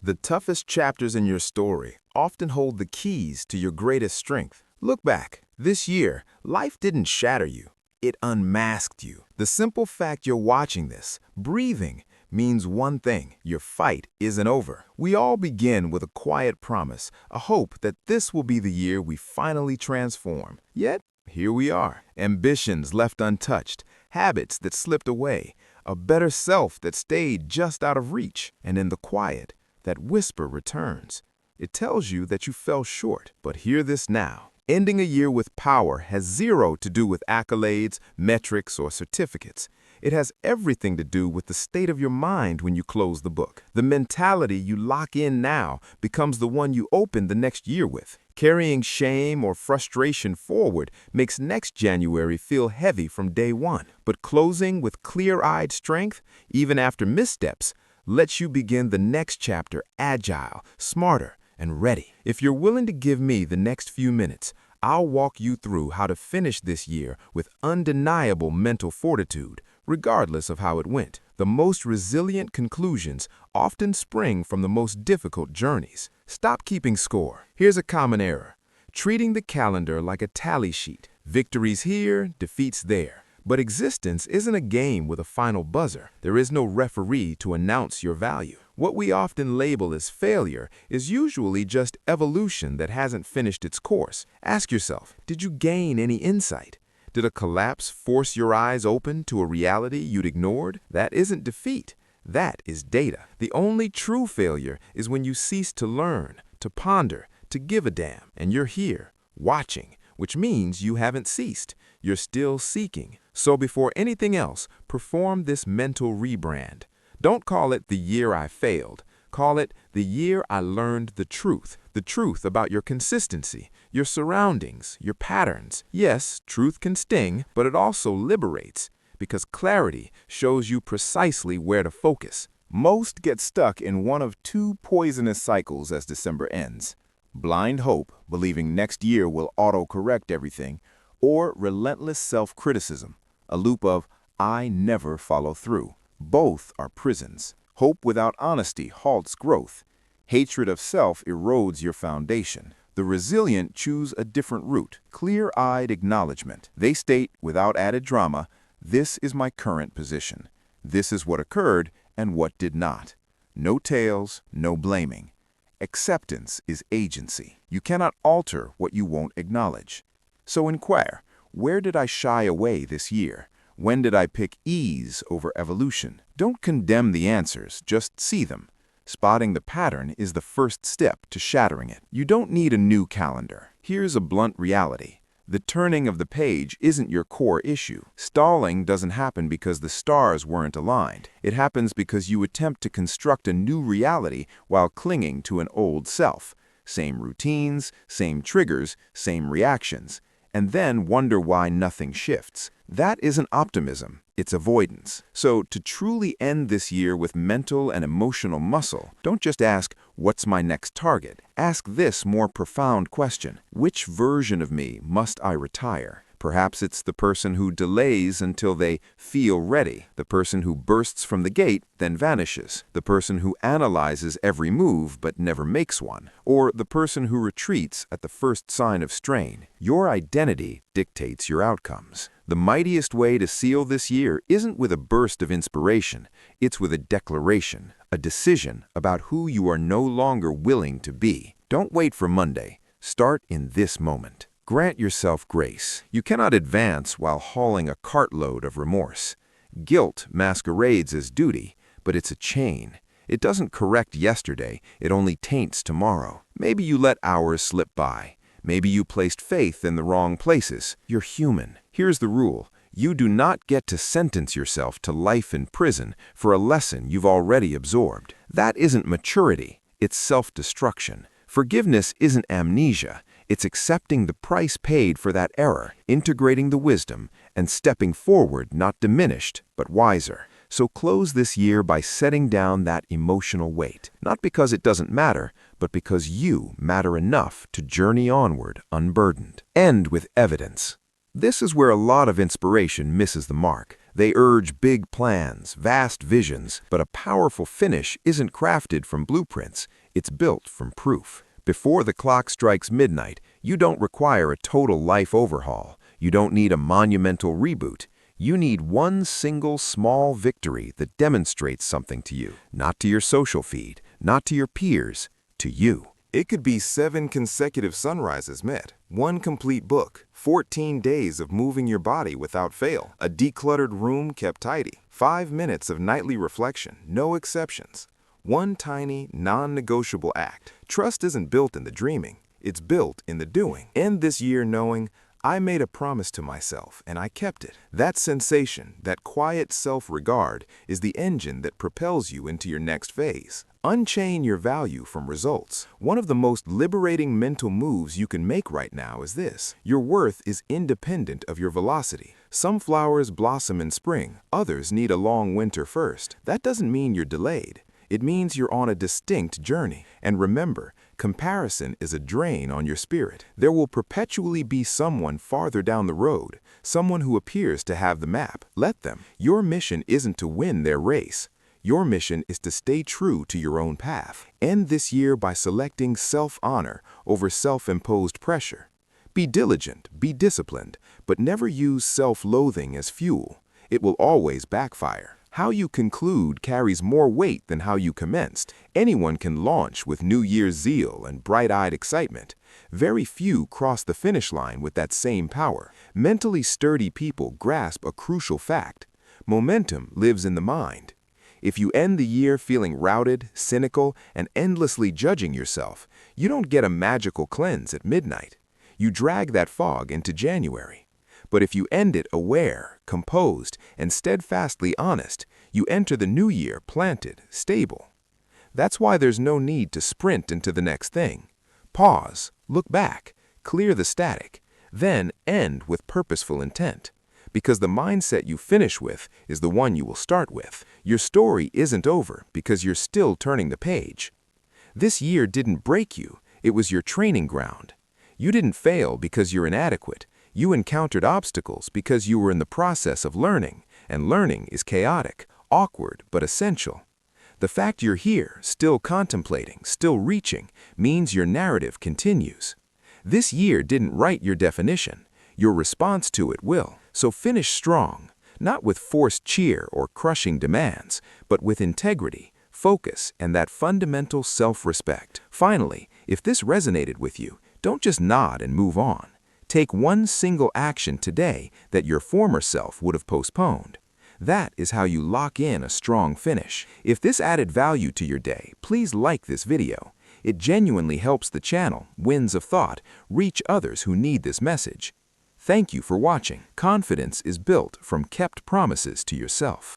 The toughest chapters in your story often hold the keys to your greatest strength. Look back. This year, life didn't shatter you. It unmasked you. The simple fact you're watching this, breathing, means one thing: your fight isn't over. We all begin with a quiet promise, a hope that this will be the year we finally transform. Yet, here we are. Ambitions left untouched, habits that slipped away, a better self that stayed just out of reach. And in the quiet, that whisper returns. It tells you that you fell short. But hear this now. Ending a year with power has zero to do with accolades, metrics, or certificates. It has everything to do with the state of your mind when you close the book. The mentality you lock in now becomes the one you open the next year with. Carrying shame or frustration forward makes next January feel heavy from day one. But closing with clear-eyed strength, even after missteps, lets you begin the next chapter agile, smarter, and ready. If you're willing to give me the next few minutes, I'll walk you through how to finish this year with undeniable mental fortitude, regardless of how it went. The most resilient conclusions often spring from the most difficult journeys. Stop keeping score. Here's a common error: treating the calendar like a tally sheet. Victories here, defeats there. But existence isn't a game with a final buzzer. There is no referee to announce your value. What we often label as failure is usually just evolution that hasn't finished its course. Ask yourself, did you gain any insight? Did a collapse force your eyes open to a reality you'd ignored? That isn't defeat. That is data. The only true failure is when you cease to learn, to ponder, to give a damn. And you're here, watching, which means you haven't ceased. You're still seeking. So before anything else, perform this mental rebrand. Don't call it the year I failed. Call it the year I learned the truth about your consistency, your surroundings, your patterns. Yes, truth can sting, but it also liberates, because clarity shows you precisely where to focus. Most get stuck in one of two poisonous cycles as December ends: blind hope, believing next year will auto-correct everything, or relentless self-criticism, a loop of "I never follow through." Both are prisons. Hope without honesty halts growth. Hatred of self erodes your foundation. The resilient choose a different route: clear-eyed acknowledgement. They state, without added drama, "This is my current position. This is what occurred and what did not." No tales, no blaming. Acceptance is agency. You cannot alter what you won't acknowledge. So inquire, where did I shy away this year? When did I pick ease over evolution? Don't condemn the answers, just see them. Spotting the pattern is the first step to shattering it. You don't need a new calendar. Here's a blunt reality: the turning of the page isn't your core issue. Stalling doesn't happen because the stars weren't aligned. It happens because you attempt to construct a new reality while clinging to an old self. Same routines, same triggers, same reactions, and then wonder why nothing shifts. That isn't optimism, it's avoidance. So to truly end this year with mental and emotional muscle, don't just ask, "What's my next target?" Ask this more profound question: which version of me must I retire? Perhaps it's the person who delays until they feel ready, the person who bursts from the gate then vanishes, the person who analyzes every move but never makes one, or the person who retreats at the first sign of strain. Your identity dictates your outcomes. The mightiest way to seal this year isn't with a burst of inspiration, it's with a declaration, a decision about who you are no longer willing to be. Don't wait for Monday. Start in this moment. Grant yourself grace. You cannot advance while hauling a cartload of remorse. Guilt masquerades as duty, but it's a chain. It doesn't correct yesterday, it only taints tomorrow. Maybe you let hours slip by. Maybe you placed faith in the wrong places. You're human. Here's the rule: you do not get to sentence yourself to life in prison for a lesson you've already absorbed. That isn't maturity, it's self-destruction. Forgiveness isn't amnesia. It's accepting the price paid for that error, integrating the wisdom, and stepping forward not diminished, but wiser. So close this year by setting down that emotional weight, not because it doesn't matter, but because you matter enough to journey onward unburdened. End with evidence. This is where a lot of inspiration misses the mark. They urge big plans, vast visions, but a powerful finish isn't crafted from blueprints, it's built from proof. Before the clock strikes midnight, you don't require a total life overhaul. You don't need a monumental reboot. You need one single small victory that demonstrates something to you. Not to your social feed, not to your peers, to you. It could be 7 consecutive sunrises met, 1 complete book, 14 days of moving your body without fail, a decluttered room kept tidy, 5 minutes of nightly reflection, no exceptions. One tiny, non-negotiable act. Trust isn't built in the dreaming, it's built in the doing. End this year knowing, I made a promise to myself and I kept it. That sensation, that quiet self-regard, is the engine that propels you into your next phase. Unchain your value from results. One of the most liberating mental moves you can make right now is this. Your worth is independent of your velocity. Some flowers blossom in spring, others need a long winter first. That doesn't mean you're delayed. It means you're on a distinct journey. And remember, comparison is a drain on your spirit. There will perpetually be someone farther down the road, someone who appears to have the map. Let them. Your mission isn't to win their race. Your mission is to stay true to your own path. End this year by selecting self-honor over self-imposed pressure. Be diligent, be disciplined, but never use self-loathing as fuel. It will always backfire. How you conclude carries more weight than how you commenced. Anyone can launch with New Year's zeal and bright-eyed excitement. Very few cross the finish line with that same power. Mentally sturdy people grasp a crucial fact. Momentum lives in the mind. If you end the year feeling routed, cynical, and endlessly judging yourself, you don't get a magical cleanse at midnight. You drag that fog into January. But if you end it aware, composed, and steadfastly honest, you enter the new year planted, stable. That's why there's no need to sprint into the next thing. Pause, look back, clear the static, then end with purposeful intent. Because the mindset you finish with is the one you will start with. Your story isn't over because you're still turning the page. This year didn't break you, it was your training ground. You didn't fail because you're inadequate. You encountered obstacles because you were in the process of learning, and learning is chaotic, awkward, but essential. The fact you're here, still contemplating, still reaching, means your narrative continues. This year didn't write your definition. Your response to it will. So finish strong, not with forced cheer or crushing demands, but with integrity, focus, and that fundamental self-respect. Finally, if this resonated with you, don't just nod and move on. Take one single action today that your former self would have postponed. That is how you lock in a strong finish. If this added value to your day, please like this video. It genuinely helps the channel, Winds of Thought, reach others who need this message. Thank you for watching. Confidence is built from kept promises to yourself.